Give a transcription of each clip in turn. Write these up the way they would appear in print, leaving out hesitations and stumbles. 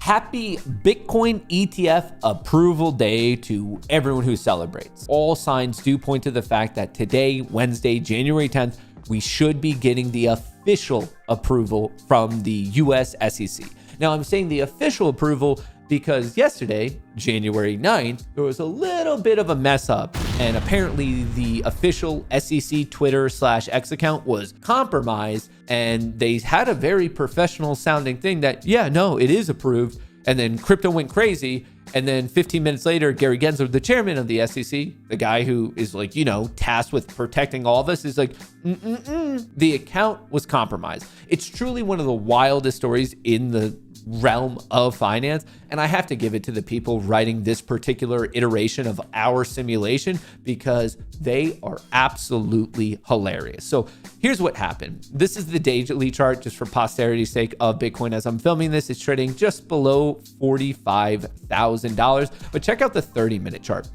Happy Bitcoin ETF approval day to everyone who celebrates. All signs do point to the fact that today, Wednesday, January 10th, we should be getting the official approval from the US SEC. Now, I'm saying the official approval because yesterday, January 9th, there was a little bit of a mess up, and apparently the official SEC Twitter/X account was compromised, and they had a very professional sounding thing that, yeah, no, it is approved. And then crypto went crazy. And then 15 minutes later, Gary Gensler, the chairman of the SEC, the guy who is like, tasked with protecting all of us, is like, the account was compromised. It's truly one of the wildest stories in the realm of finance. And I have to give it to the people writing this particular iteration of our simulation because they are absolutely hilarious. So here's what happened. This is the daily chart, just for posterity's sake, of Bitcoin. As I'm filming this, it's trading just below $45,000. But check out the 30-minute chart.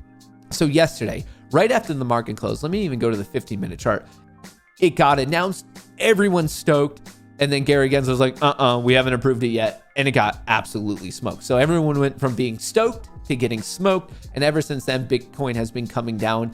So yesterday, right after the market closed, let me even go to the 15-minute chart. It got announced, everyone's stoked. And then Gary Gensler was like, we haven't approved it yet. And it got absolutely smoked. So everyone went from being stoked to getting smoked. And ever since then, Bitcoin has been coming down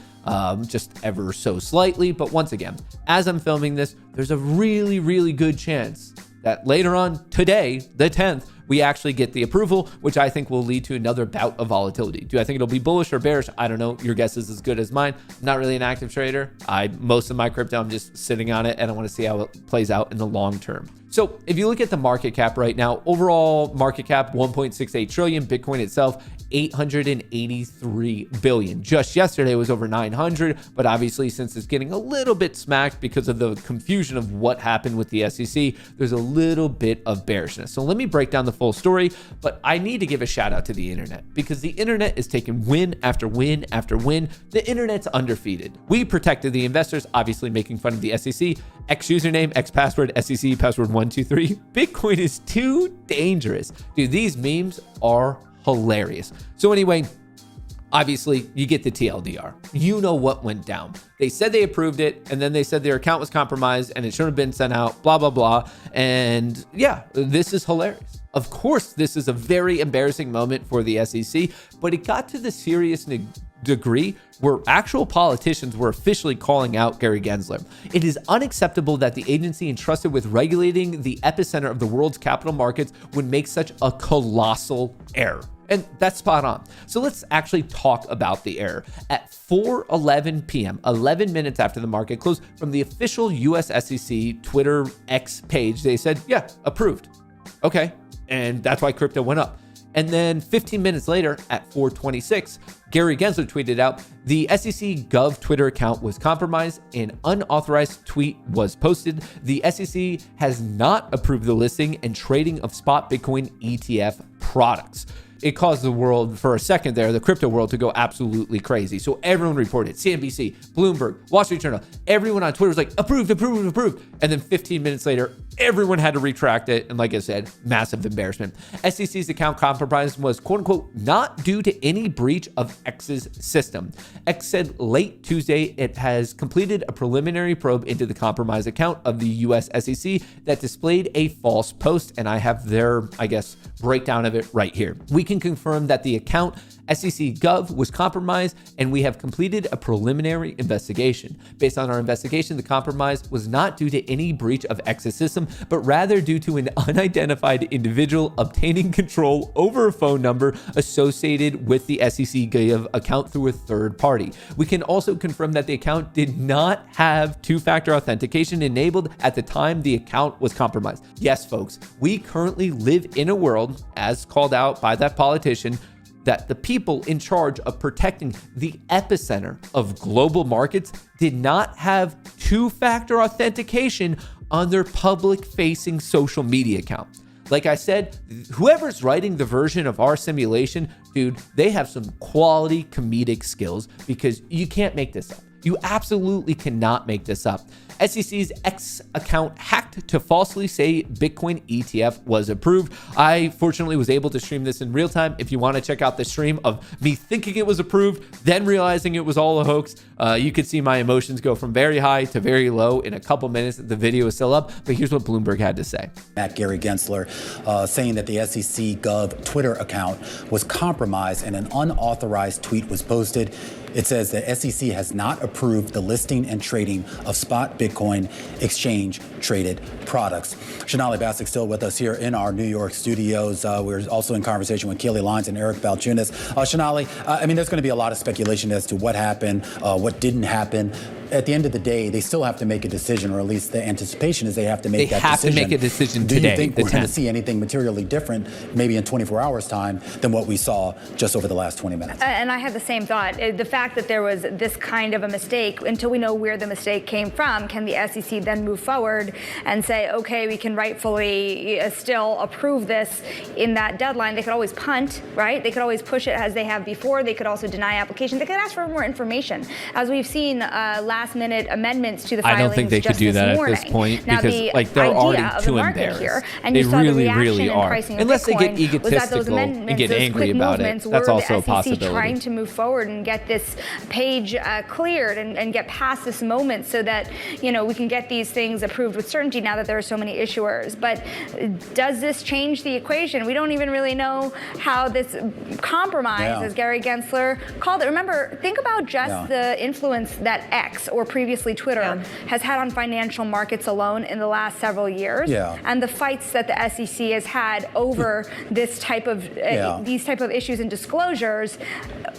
just ever so slightly. But once again, as I'm filming this, there's a really, really good chance that later on today, the 10th, we actually get the approval, which I think will lead to another bout of volatility. Do I think it'll be bullish or bearish? I don't know. Your guess is as good as mine. I'm not really an active trader. Most of my crypto, I'm just sitting on it, and I want to see how it plays out in the long term. So if you look at the market cap right now, overall market cap, 1.68 trillion, Bitcoin itself, 883 billion. Just yesterday it was over 900, but obviously since it's getting a little bit smacked because of the confusion of what happened with the SEC, there's a little bit of bearishness. So let me break down the full story, but I need to give a shout out to the internet because the internet is taking win after win after win. The internet's undefeated. We protected the investors, obviously making fun of the SEC, X username, X password, SEC password 123. Bitcoin is too dangerous. Dude, these memes are hilarious. So anyway, obviously you get the TLDR. You know what went down. They said they approved it, and then they said their account was compromised and it shouldn't have been sent out, blah, blah, blah. And yeah, this is hilarious. Of course, this is a very embarrassing moment for the SEC, but it got to the serious degree where actual politicians were officially calling out Gary Gensler. It is unacceptable that the agency entrusted with regulating the epicenter of the world's capital markets would make such a colossal error. And that's spot on. So let's actually talk about the error. At 4:11 p.m., 11 minutes after the market closed, from the official US SEC Twitter X page, they said, yeah, approved. Okay. And that's why crypto went up. And then 15 minutes later at 4:26, Gary Gensler tweeted out, the SEC Gov Twitter account was compromised. An unauthorized tweet was posted. The SEC has not approved the listing and trading of spot Bitcoin ETF products. It caused the world, for a second there, the crypto world, to go absolutely crazy. So everyone reported, CNBC, Bloomberg, Wall Street Journal, everyone on Twitter was like, approved, approved, approved. And then 15 minutes later, everyone had to retract it. And like I said, massive embarrassment. SEC's account compromise was, quote unquote, not due to any breach of X's system. X said late Tuesday it has completed a preliminary probe into the compromised account of the US SEC that displayed a false post. And I have their, breakdown of it right here. We can confirm that the account SEC Gov was compromised, and we have completed a preliminary investigation. Based on our investigation, the compromise was not due to any breach of X's system, but rather due to an unidentified individual obtaining control over a phone number associated with the SEC Gov account through a third party. We can also confirm that the account did not have two-factor authentication enabled at the time the account was compromised. Yes, folks, we currently live in a world, as called out by that politician, that the people in charge of protecting the epicenter of global markets did not have two-factor authentication on their public-facing social media account. Like I said, whoever's writing the version of our simulation, dude, they have some quality comedic skills because you can't make this up. You absolutely cannot make this up. SEC's X account hacked to falsely say Bitcoin ETF was approved. I fortunately was able to stream this in real time. If you want to check out the stream of me thinking it was approved, then realizing it was all a hoax, you could see my emotions go from very high to very low in a couple minutes. The video is still up, but here's what Bloomberg had to say. At Gary Gensler saying that the SEC Gov Twitter account was compromised and an unauthorized tweet was posted. It says the SEC has not approved the listing and trading of spot Bitcoin exchange traded products. Shonali Bassick still with us here in our New York studios. We're also in conversation with Keely Lyons and Eric Balchunas. Shonali, I mean, there's going to be a lot of speculation as to what happened, what didn't happen. At the end of the day, they still have to make a decision, or at least the anticipation is they have to make that decision. They have to make a decision today. Do you think we're going to see anything materially different, maybe in 24 hours' time, than what we saw just over the last 20 minutes? And I had the same thought. The fact that there was this kind of a mistake, until we know where the mistake came from, can the SEC then move forward and say, okay, we can rightfully still approve this in that deadline? They could always punt, right? They could always push it as they have before. They could also deny applications. They could ask for more information. As we've seen last-minute amendments to the filings. I don't think they could do that at this point because they're already too embarrassed. And they you saw really, the really are. Unless they get egotistical and get angry about it. That's also a possibility. Trying to move forward and get this page cleared and get past this moment so that, you know, we can get these things approved with certainty now that there are so many issuers. But does this change the equation? We don't even really know how this compromise, as Gary Gensler called it. Remember, think about just the influence that X, or previously Twitter, has had on financial markets alone in the last several years, and the fights that the SEC has had over this type of these type of issues and disclosures.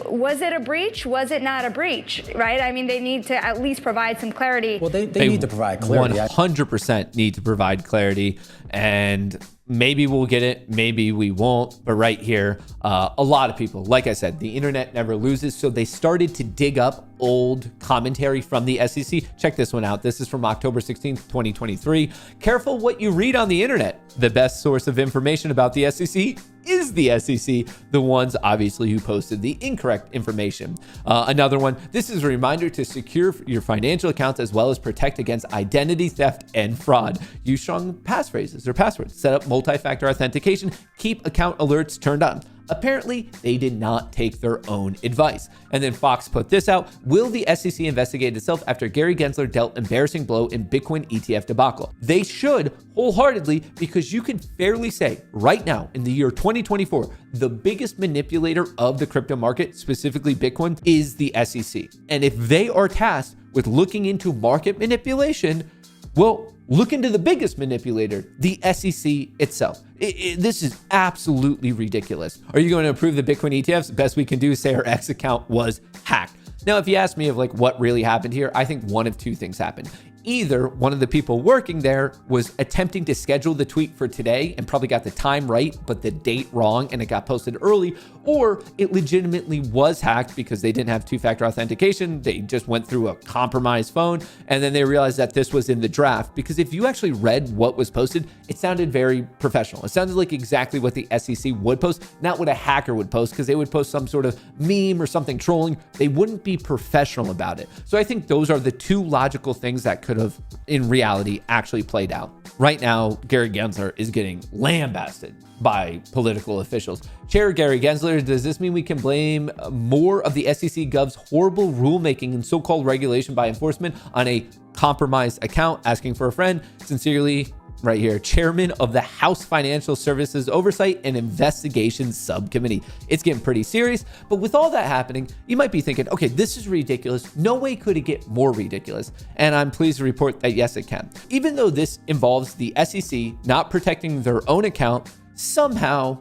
Was it a breach? Was it not a breach? Right? I mean, they need to at least provide some clarity. Well, they need to provide clarity. 100% need to provide clarity, and maybe we'll get it, maybe we won't. But right here, a lot of people, like I said, the internet never loses. So they started to dig up old commentary from the SEC. Check this one out. This is from October 16th, 2023. Careful what you read on the internet. The best source of information about the SEC is the SEC, the ones obviously who posted the incorrect information. Another one, this is a reminder to secure your financial accounts as well as protect against identity theft and fraud. Use strong passphrases or passwords. Set up multi-factor authentication. Keep account alerts turned on. Apparently, they did not take their own advice. And then Fox put this out. Will the SEC investigate itself after Gary Gensler dealt embarrassing blow in Bitcoin ETF debacle? They should wholeheartedly, because you can fairly say right now in the year 2024, the biggest manipulator of the crypto market, specifically Bitcoin, is the SEC. And if they are tasked with looking into market manipulation, well, look into the biggest manipulator, the SEC itself. This is absolutely ridiculous. Are you going to approve the Bitcoin ETFs? The best we can do is say our X account was hacked. Now, if you ask me of like what really happened here, I think one of two things happened. Either one of the people working there was attempting to schedule the tweet for today and probably got the time right, but the date wrong and it got posted early, or it legitimately was hacked because they didn't have two-factor authentication. They just went through a compromised phone and then they realized that this was in the draft. Because if you actually read what was posted, it sounded very professional. It sounded like exactly what the SEC would post, not what a hacker would post, because they would post some sort of meme or something trolling. They wouldn't be professional about it. So I think those are the two logical things that could have in reality actually played out. Right now, Gary Gensler is getting lambasted by political officials. Chair Gary Gensler, does this mean we can blame more of the SEC Gov's horrible rulemaking and so-called regulation by enforcement on a compromised account? Asking for a friend. Sincerely, right here, Chairman of the House Financial Services Oversight and Investigations Subcommittee. It's getting pretty serious, but with all that happening, you might be thinking, okay, this is ridiculous. No way could it get more ridiculous. And I'm pleased to report that yes, it can. Even though this involves the SEC not protecting their own account, somehow,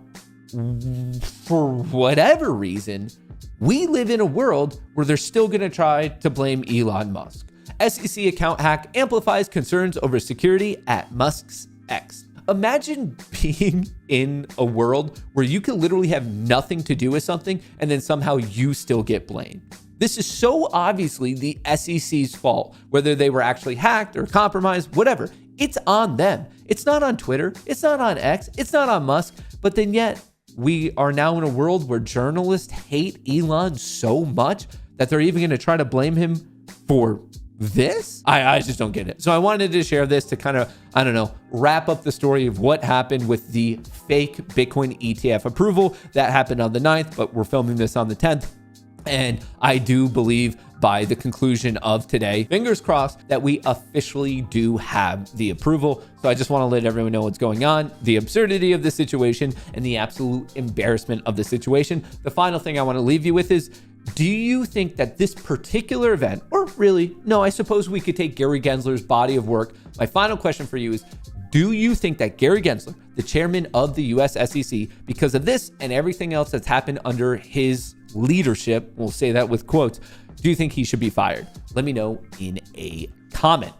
for whatever reason, we live in a world where they're still going to try to blame Elon Musk. SEC account hack amplifies concerns over security at Musk's X. Imagine being in a world where you can literally have nothing to do with something and then somehow you still get blamed. This is so obviously the SEC's fault, whether they were actually hacked or compromised, whatever. It's on them. It's not on Twitter. It's not on X. It's not on Musk. But then yet we are now in a world where journalists hate Elon so much that they're even going to try to blame him for this? I just don't get it. So I wanted to share this to kind of, I don't know, wrap up the story of what happened with the fake Bitcoin ETF approval that happened on the 9th, but we're filming this on the 10th. And I do believe by the conclusion of today, fingers crossed, that we officially do have the approval. So I just want to let everyone know what's going on, the absurdity of the situation, and the absolute embarrassment of the situation. The final thing I want to leave you with is, do you think that this particular event, or really, no, I suppose we could take Gary Gensler's body of work. My final question for you is, do you think that Gary Gensler, the chairman of the US SEC, because of this and everything else that's happened under his leadership, we'll say that with quotes, do you think he should be fired? Let me know in a comment.